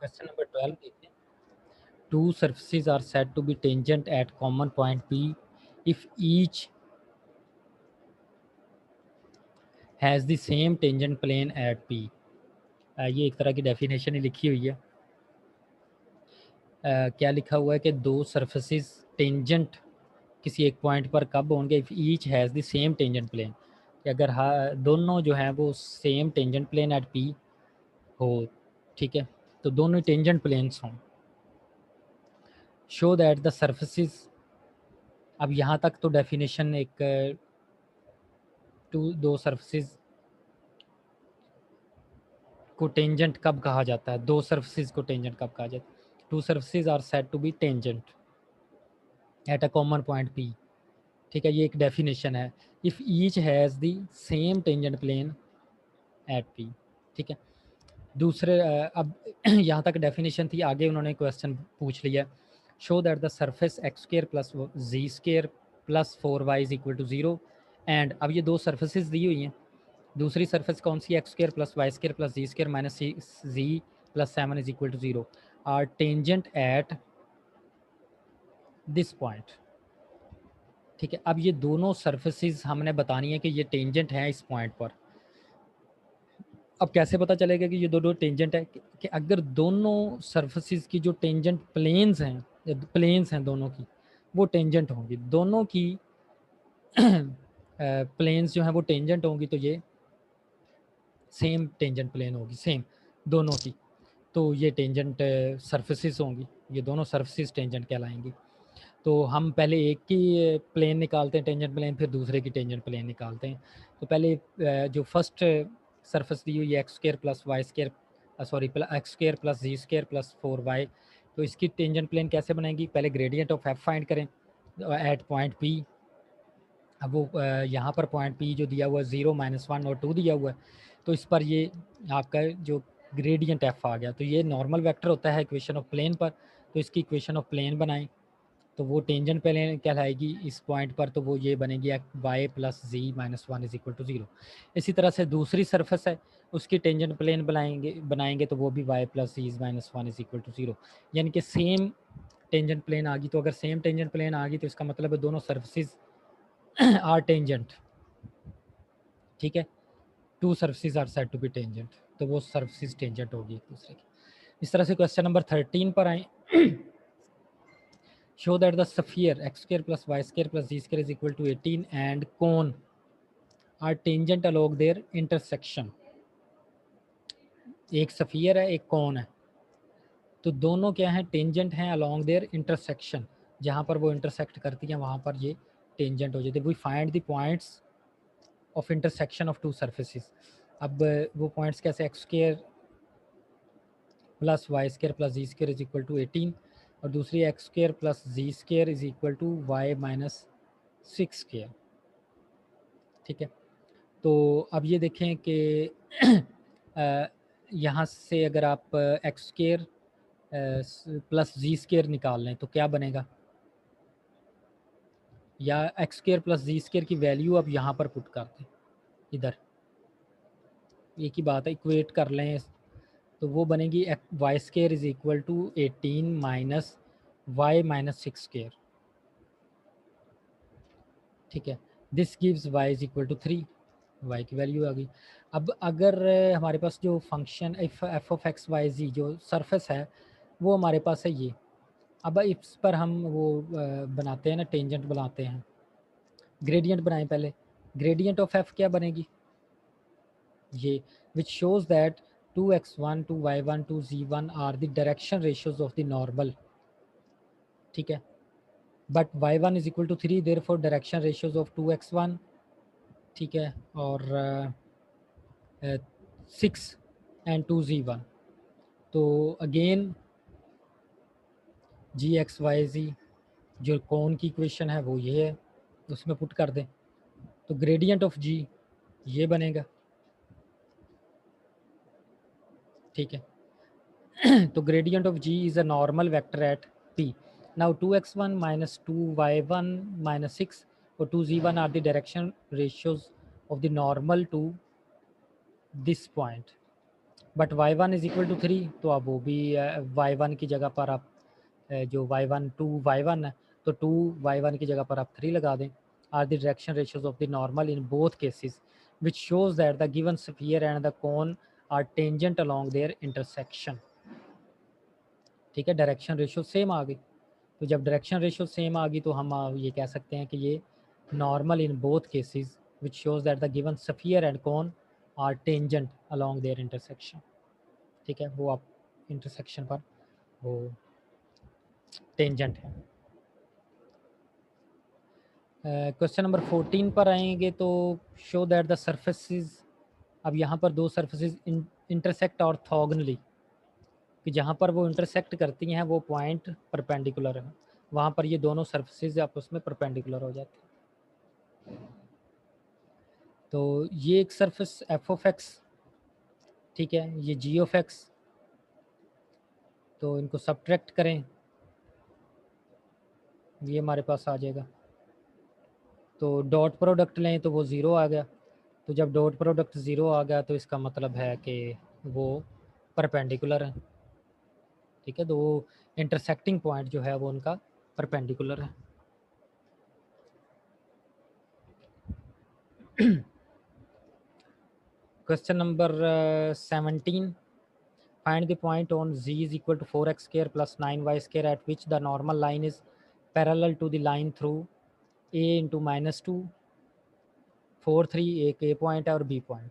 Question number 12 देखते हैं। Two surfaces are said to be tangent at common point P if each has the same tangent plane at P। ये एक तरह की definition ही लिखी हुई है। क्या लिखा हुआ है कि दो सरफेसेस टेंजेंट किसी एक पॉइंट पर कब होंगे if each has the same tangent plane, कि अगर दोनों जो हैं वो same tangent plane at P हो, ठीक है, तो दोनों टेंजेंट प्लेन्स हों। शो दैट द सरफेसेस, अब यहाँ तक तो डेफिनेशन एक दो सरफेसेस को टेंजेंट कब कहा जाता है, दो सर्फेसिस को टेंजेंट कब कहा जाता है। Two surfaces are said to be tangent at a common point P, ठीक है, ये एक डेफिनेशन है। If each has the same tangent plane at P, ठीक है। दूसरे अब यहाँ तक डेफिनेशन थी, आगे उन्होंने क्वेश्चन पूछ लिया, show that the surface x square plus z square plus 4y is equal to 0 and, अब ये दो सर्फेसिस दी हुई हैं, दूसरी सरफेस कौन सी, x square plus y square plus z square minus z plus 7 is equal to 0 are tangent at this point, ठीक है। अब ये दोनों सरफेसेस हमने बतानी है कि ये टेंजेंट हैं इस पॉइंट पर। अब कैसे पता चलेगा कि ये दोनों टेंजेंट है, कि अगर दोनों सरफेसेस की जो टेंजेंट प्लेन्स हैं दोनों की, वो टेंजेंट होंगी, दोनों की प्लेन्स जो हैं वो टेंजेंट होंगी, तो ये सेम टेंजेंट प्लेन होगी, सेम दोनों की, तो ये टेंजेंट सरफेसेस होंगी, ये दोनों सरफेसेस टेंजेंट कहलाएंगी। तो हम पहले एक की प्लेन निकालते हैं टेंजेंट प्लेन, फिर दूसरे की टेंजेंट प्लेन निकालते हैं। तो पहले जो फर्स्ट सरफेस दी हुई है x square plus y square, sorry x square plus z square plus 4y, तो इसकी टेंजेंट प्लेन कैसे बनेगी, पहले ग्रेडियंट ऑफ एफ फाइंड करें एट पॉइंट पी। अब वो यहाँ पर पॉइंट पी जो दिया हुआ है 0, -1 और 2 दिया हुआ है, तो इस पर ये आपका जो ग्रेडियंट एफ आ गया, तो ये नॉर्मल वेक्टर होता है इक्वेशन ऑफ प्लेन पर, तो इसकी इक्वेशन ऑफ प्लेन बनाएं, तो वो टेंजेंट प्लेन कहलाएगी इस पॉइंट पर, तो वो ये बनेगी y plus z minus 1 is equal to 0। इसी तरह से दूसरी सरफेस है, उसकी टेंजेंट प्लेन बनाएंगे तो वो भी y plus z minus 1 is equal to 0, यानी कि सेम टेंजेंट प्लेन आ गई। तो अगर सेम टेंजेंट प्लेन आ गई तो इसका मतलब है दोनों सर्फेसिस आर टेंजेंट, ठीक है। Two surfaces are said to be tangent, तो वो सर्फेसिस टेंजेंट होगी एक दूसरे की। इस तरह से क्वेश्चन नंबर 13 पर आए। Show that the sphere x square plus y square plus z square is equal to 18 and cone are tangent along their intersection. एक स्फीयर है, एक कोन है, तो दोनों क्या हैं, टेंजेंट हैं अलोंग देयर इंटरसेक्शन, जहाँ पर वो इंटरसेक्ट करती हैं वहाँ पर ये टेंजेंट हो जाती है। We find the points of intersection of two surfaces. अब वो पॉइंट्स कैसे, x square plus y square plus z square is equal to 18 और दूसरी x square plus z square is equal to y minus 6 square, ठीक है। तो अब ये देखें कि यहाँ से अगर आप x square plus z square निकाल लें तो क्या बनेगा, या x square plus z square की वैल्यू अब यहाँ पर पुट कर दें, इधर एक ही बात है, इक्वेट कर लें, तो वो बनेगी y square is equal to 18 minus y minus 6 square, ठीक है। This gives y is equal to 3, y की वैल्यू आ गई। अब अगर हमारे पास जो function f of x y z जो सरफेस है वो हमारे पास है ये, अब इस पर हम वो बनाते हैं ना, टेंजेंट बनाते हैं, ग्रेडियंट बनाएं पहले। ग्रेडियंट ऑफ एफ क्या बनेगी, ये which shows that 2x1 2y1 2z1 are the direction ratios of the normal, ठीक है। But y1 is equal to 3, therefore direction ratios of 2x1, ठीक है, और 6 एंड 2z1, तो again z x y z जो कौन की इक्वेशन है वो ये है, उसमें पुट कर दें, तो ग्रेडियंट ऑफ जी ये बनेगा, ठीक है। तो gradient of G is a normal vector at P. Now 2x1 minus 2y1 minus 6 और 2z1 are the direction ratios of the normal to this point, but y1 is equal to 3, तो अब वो भी y1 की जगह पर आप जो y1 2 y1 है तो 2 y1 की जगह पर आप 3 लगा दें। Are the direction ratios of the normal in both cases which shows that the given sphere and the cone are tangent along their intersection. ठीक है, डायरेक्शन रेशियो सेम आ गई। तो जब डायरेक्शन रेशियो सेम आ गई तो हम ये कह सकते हैं कि ये normal in both cases which shows that the given sphere and cone are tangent along their intersection. ठीक है, वो आप इंटरसेक्शन पर वो टेंजेंट है। क्वेश्चन नंबर 14 पर आएंगे तो शो दैट द सर्फेसिस, अब यहाँ पर दो सर्फेसिस इंटरसेक्ट ऑर्थोगोनली, कि जहाँ पर वो इंटरसेक्ट करती हैं वो पॉइंट परपेंडिकुलर है, वहाँ पर ये दोनों सर्फेसिस आपस में परपेंडिकुलर हो जाती हैं। तो ये एक सर्फेस एफ ऑफ एक्स, ठीक है, ये जी ऑफ एक्स, तो इनको सब्ट्रैक्ट करें, ये हमारे पास आ जाएगा। तो डॉट प्रोडक्ट लें तो वो ज़ीरो आ गया। तो जब डॉट प्रोडक्ट ज़ीरो आ गया तो इसका मतलब है कि वो परपेंडिकुलर है। ठीक है, तो वो इंटरसेक्टिंग पॉइंट जो है वो उनका परपेंडिकुलर है। Question number 17, find the point on z is equal to 4x square plus 9y square at which the normal line is parallel to the line through a into -2 4 3, एक ए point है और B point.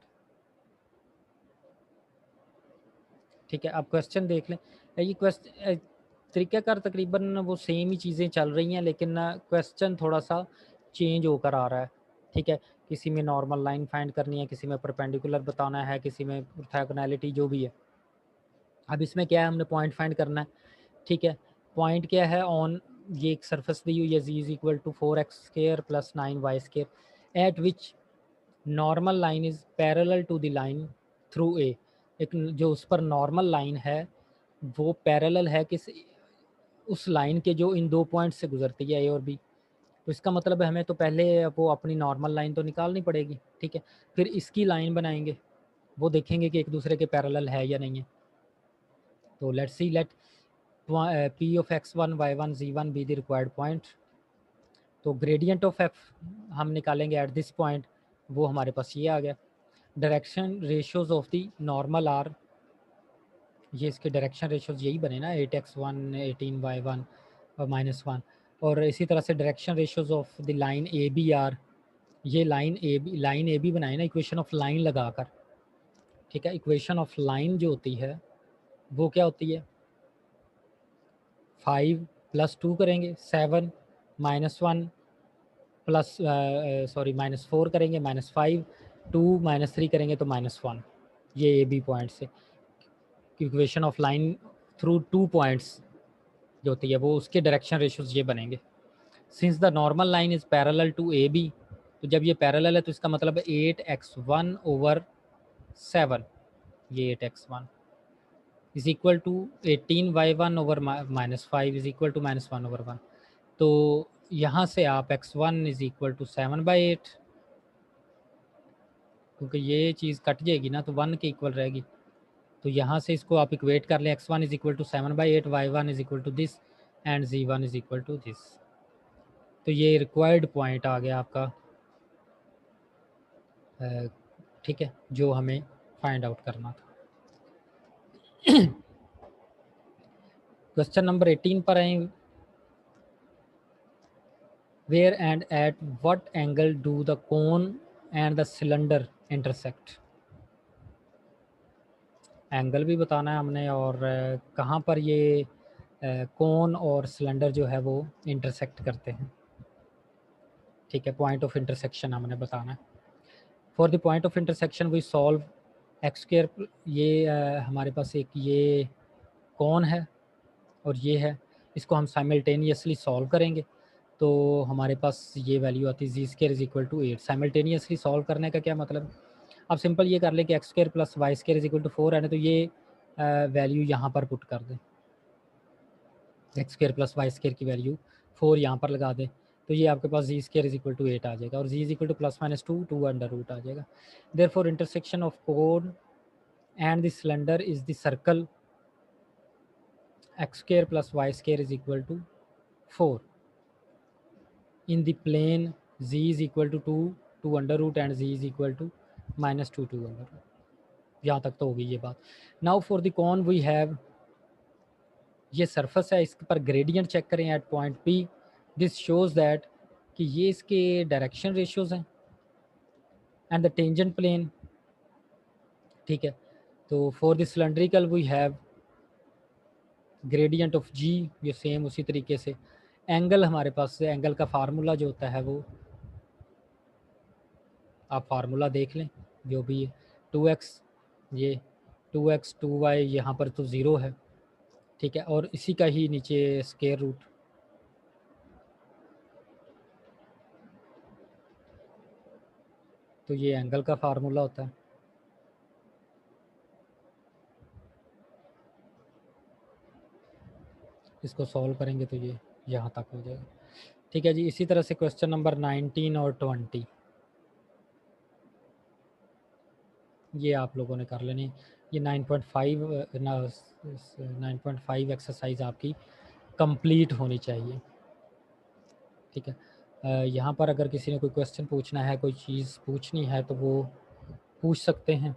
ठीक है, अब question देख लें। ये question तरीक़ाकार तकरीबन वो सेम ही चीज़ें चल रही हैं, लेकिन क्वेश्चन थोड़ा सा चेंज होकर आ रहा है। ठीक है, किसी में नॉर्मल लाइन फाइंड करनी है, किसी में परपेंडिकुलर बताना है, किसी में ऑर्थोगोनैलिटी, जो भी है। अब इसमें क्या है, हमने पॉइंट फाइंड करना है। ठीक है, पॉइंट क्या है, ऑन ये एक सरफेस दी हुई है z is equal to 4x square plus 9y square at which normal line is parallel to the line through A. एक जो उस पर नॉर्मल लाइन है वो पैरेलल है किस, उस लाइन के जो इन दो पॉइंट से गुजरती है, ए और बी। तो इसका मतलब है हमें तो पहले वो अपनी नॉर्मल लाइन तो निकालनी पड़ेगी। ठीक है, फिर इसकी लाइन बनाएंगे, वो देखेंगे कि एक दूसरे के पैरेलल है या नहीं है। तो let's see, let p of x1 y1 z1 be the required point. तो ग्रेडियंट ऑफ f हम निकालेंगे एट दिस पॉइंट, वो हमारे पास ये आ गया। Direction ratios of the normal are, ये इसके डायरेक्शन रेशियोज यही बने ना, 8x1 18y1 और -1। और इसी तरह से direction ratios of the line A B are, ये लाइन ए बी बनाए ना इक्वेशन ऑफ लाइन लगाकर। ठीक है, इक्वेशन ऑफ लाइन जो होती है वो क्या होती है, 5 + 2 करेंगे 7 -1 प्लस सॉरी -4 करेंगे -5 2 -3 करेंगे तो -1। ये ए बी पॉइंट से equation of line through 2 points जो होती है वो उसके डायरेक्शन रेशियोज ये बनेंगे। Since the normal line is parallel to A B, तो जब ये पैरेलल है तो इसका मतलब है 8x1/7, ये 8x1 is equal to 18y1/-5 is equal to -1/1। तो यहाँ से आप x1 इज इक्वल टू 7/8, क्योंकि ये चीज़ कट जाएगी ना तो 1 के इक्वल रहेगी। तो यहाँ से इसको आप इक्वेट कर लें, x1 is equal to 7/8, y1 is equal to this and z1 is equal to this. तो ये रिक्वायर्ड पॉइंट आ गया आपका। ठीक है, जो हमें फाइंड आउट करना था। क्वेश्चन नंबर 18 पर आए, where and at what angle do the cone and the cylinder intersect. Angle भी बताना है हमने और कहाँ पर ये कोन और सिलेंडर जो है वो इंटरसेक्ट करते हैं। ठीक है, पॉइंट ऑफ इंटरसेक्शन हमने बताना है। For the point of intersection we solve X square, ये हमारे पास एक ये कोन है और ये है, इसको हम साइमल्टेनियसली सॉल्व करेंगे तो हमारे पास ये वैल्यू आती है z square is equal to 8। Simultaneously solve करने का क्या मतलब, आप सिंपल ये कर लें कि X square plus Y square is equal to 4 है ना, तो ये वैल्यू यहाँ पर पुट कर दें, x square plus Y square की वैल्यू 4 यहाँ पर लगा दें, तो ये आपके पास z square is equal to 8 आ जाएगा और z is equal to +-2 2 under root आ जाएगा। Therefore intersection of cone and the cylinder is the circle, x square plus y square is equal to 4. In the plane z is equal to 2 under root and z is equal to minus 2 under root. यहाँ तक तो होगी ये बात. Now for the cone we have, ये surface है, इस पर ग्रेडियंट चेक करें at point P. This shows that कि ये इसके डायरेक्शन रेशियोज हैं एंड द टेंजेंट प्लेन. ठीक है, तो for the cylindrical we have gradient of z, ये सेम उसी तरीके से. एंगल हमारे पास से, एंगल का फार्मूला जो होता है वो आप फार्मूला देख लें जो भी है, 2x, ये 2x 2y यहाँ पर तो ज़ीरो है. ठीक है, और इसी का ही नीचे स्क्वायर रूट. तो ये एंगल का फार्मूला होता है. इसको सॉल्व करेंगे तो ये यहाँ तक हो जाएगा. ठीक है जी, इसी तरह से क्वेश्चन नंबर 19 और 20 ये आप लोगों ने कर लेनी. ये 9.5 एक्सरसाइज आपकी कंप्लीट होनी चाहिए. ठीक है, यहाँ पर अगर किसी ने कोई क्वेश्चन पूछना है, कोई चीज़ पूछनी है तो वो पूछ सकते हैं.